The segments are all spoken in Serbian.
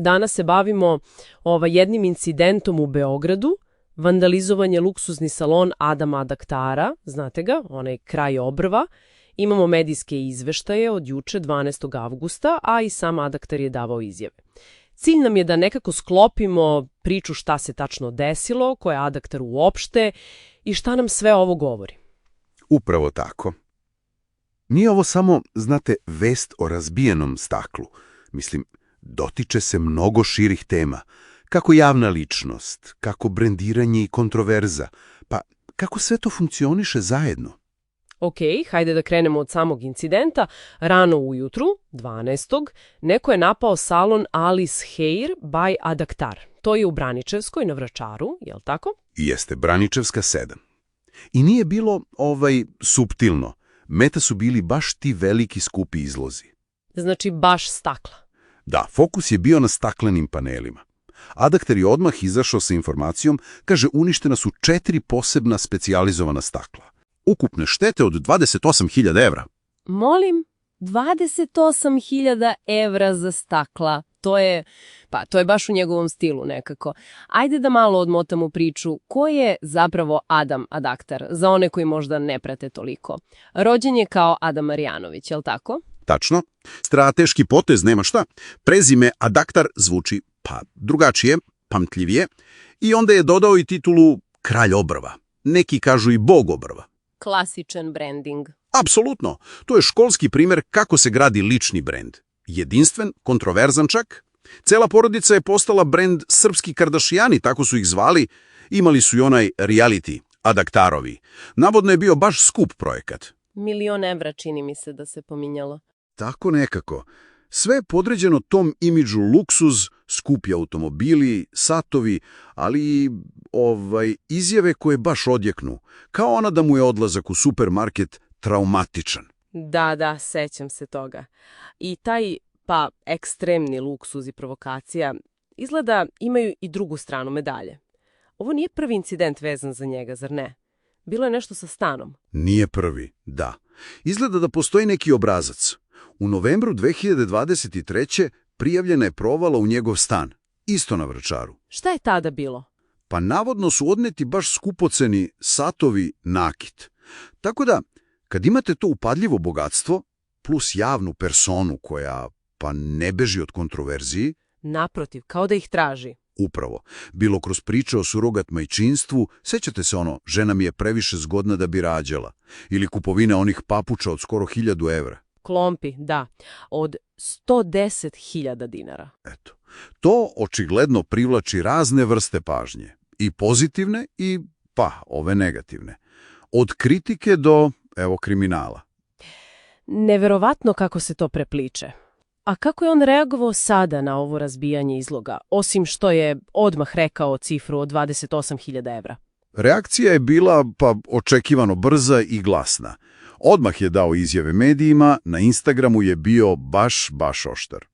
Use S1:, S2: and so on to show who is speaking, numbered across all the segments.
S1: danas se bavimo jednim incidentom u Beogradu, vandalizovanje luksuzni salon Adama Adaktara, znate ga, onaj kraj Obrva. Imamo medijske izveštaje od juče, 12. avgusta, a i sam Adaktar je davao izjave. Cilj nam je da nekako sklopimo priču šta se tačno desilo, ko je Adaktar uopšte i šta nam sve ovo govori.
S2: Upravo tako. Nije ovo samo, znate, vest o razbijenom staklu. Mislim, dotiče se mnogo širih tema. Kako javna ličnost, kako brendiranje i kontroverza, pa kako sve to funkcioniše zajedno.
S1: Ok, hajde da krenemo od samog incidenta. Rano ujutru, 12. neko je napao salon Alice Hair by Adaktar. To je u Braničevskoj na Vračaru, jel tako?
S2: Jeste, Braničevska 7. I nije bilo suptilno. Meta su bili baš ti veliki skupi izlozi.
S1: Znači baš stakla.
S2: Da, fokus je bio na staklenim panelima. Adaktar je odmah izašao sa informacijom, kaže uništena su 4 posebna specijalizovana stakla. Ukupne štete od 28.000 evra.
S1: Molim, 28.000 evra za stakla. To je baš u njegovom stilu nekako. Ajde da malo odmotamo priču. Ko je zapravo Adam Adaktar, za one koji možda ne prate toliko? Rođen je kao Adam Marjanović, jel tako?
S2: Tačno. Strateški potez, nema šta. Prezime Adaktar zvuči drugačije, pamtljivije. I onda je dodao i titulu Kralj Obrva. Neki kažu i Bog Obrva.
S1: Klasičan branding.
S2: Apsolutno. To je školski primjer kako se gradi lični brend. Jedinstven, kontroverzan čak. Cela porodica je postala brend srpski Kardašijani, tako su ih zvali. Imali su i onaj reality, Adaktarovi. Navodno je bio baš skup projekat.
S1: 1.000.000 evra čini mi se da se pominjalo.
S2: Tako nekako. Sve je podređeno tom imidžu luksuz, skupi automobili, satovi, ali i izjave koje baš odjeknu. Kao ona da mu je odlazak u supermarket traumatičan.
S1: Da, sećam se toga. I taj, ekstremni luksuz i provokacija izgleda imaju i drugu stranu medalje. Ovo nije prvi incident vezan za njega, zar ne? Bilo je nešto sa stanom.
S2: Nije prvi, da. Izgleda da postoji neki obrazac. U novembru 2023. prijavljena je provala u njegov stan, isto na Vračaru.
S1: Šta je tada bilo?
S2: Pa navodno su odneti baš skupoceni satovi nakit. Tako da, kad imate to upadljivo bogatstvo, plus javnu personu koja ne beži od kontroverziji...
S1: Naprotiv, kao da ih traži.
S2: Upravo. Bilo kroz priče o surogat majčinstvu, sećate se žena mi je previše zgodna da bi rađala. Ili kupovine onih papuča od skoro 1.000 evra.
S1: Klompi, da. Od 110.000 dinara.
S2: Eto. To očigledno privlači razne vrste pažnje. I pozitivne i, ove negativne. Od kritike do, kriminala.
S1: Neverovatno kako se to prepliče. A kako je on reagovao sada na ovo razbijanje izloga, osim što je odmah rekao cifru od 28.000 evra?
S2: Reakcija je bila, očekivano brza i glasna. Odmah je dao izjave medijima, na Instagramu je bio baš oštar.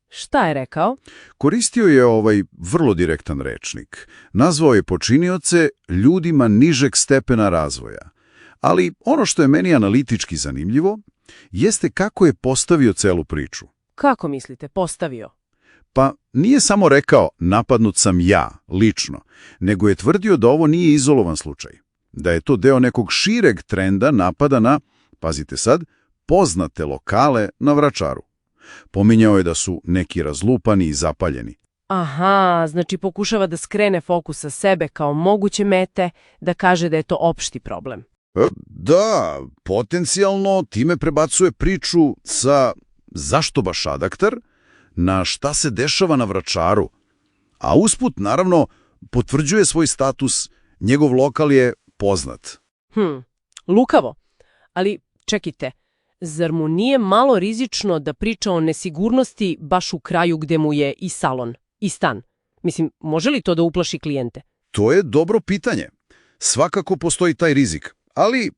S1: Šta je rekao?
S2: Koristio je vrlo direktan rečnik. Nazvao je počinioce ljudima nižeg stepena razvoja. Ali ono što je meni analitički zanimljivo, jeste kako je postavio celu priču.
S1: Kako mislite, postavio?
S2: Nije samo rekao napadnut sam ja, lično, nego je tvrdio da ovo nije izolovan slučaj. Da je to deo nekog šireg trenda napada na, pazite sad, poznate lokale na Vračaru. Pominjao je da su neki razlupani i zapaljeni.
S1: Aha, znači pokušava da skrene fokus sa sebe kao moguće mete, da kaže da je to opšti problem.
S2: Da, potencijalno time prebacuje priču sa zašto baš Adaktar na šta se dešava na Vračaru. A usput, naravno, potvrđuje svoj status, njegov lokal je poznat.
S1: Lukavo. Ali čekajte, zar mu nije malo rizično da priča o nesigurnosti baš u kraju gde mu je i salon, i stan? Mislim, može li to da uplaši klijente?
S2: To je dobro pitanje. Svakako postoji taj rizik. Ali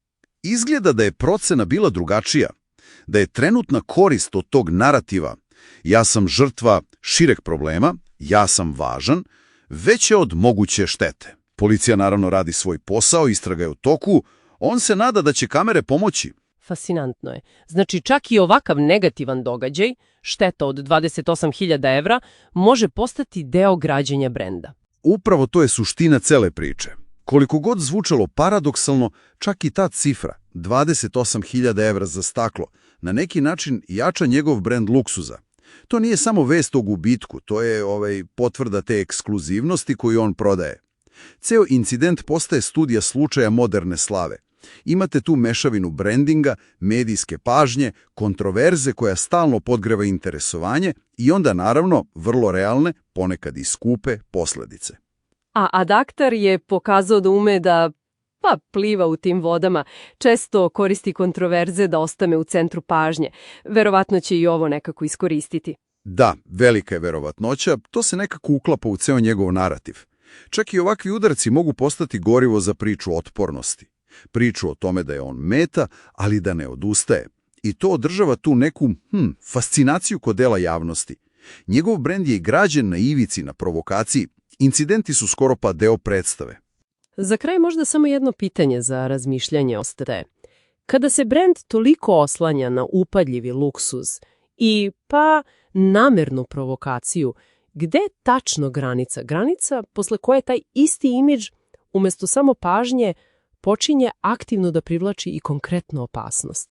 S2: izgleda da je procena bila drugačija. Da je trenutna korist od tog narativa ja sam žrtva šireg problema, ja sam važan, veće od moguće štete. Policija naravno radi svoj posao, istraga je u toku, on se nada da će kamere pomoći.
S1: Fascinantno je. Znači, čak i ovakav negativan događaj, šteta od 28.000 evra, može postati deo građenja brenda.
S2: Upravo to je suština cele priče. Koliko god zvučalo paradoksalno, čak i ta cifra, 28.000 evra za staklo, na neki način jača njegov brend luksuza. To nije samo vest o gubitku, to je potvrda te ekskluzivnosti koju on prodaje. Ceo incident postaje studija slučaja moderne slave. Imate tu mešavinu brandinga, medijske pažnje, kontroverze koja stalno podgreva interesovanje i onda naravno vrlo realne, ponekad i skupe posledice.
S1: A Adaktar je pokazao da ume da pliva u tim vodama, često koristi kontroverze da ostane u centru pažnje. Verovatno će i ovo nekako iskoristiti.
S2: Da, velika je verovatnoća, to se nekako uklapa u ceo njegov narativ. Čak i ovakvi udarci mogu postati gorivo za priču otpornosti. Priču o tome da je on meta, ali da ne odustaje. I to održava tu neku fascinaciju kod dela javnosti. Njegov brend je i građen na ivici, na provokaciji. Incidenti su skoro pa deo predstave.
S1: Za kraj možda samo jedno pitanje za razmišljanje ostaje. Kada se brend toliko oslanja na upadljivi luksuz i namernu provokaciju, gde je tačno granica? Granica posle koje taj isti imidž, umjesto samo pažnje, počinje aktivno da privlači i konkretnu opasnost.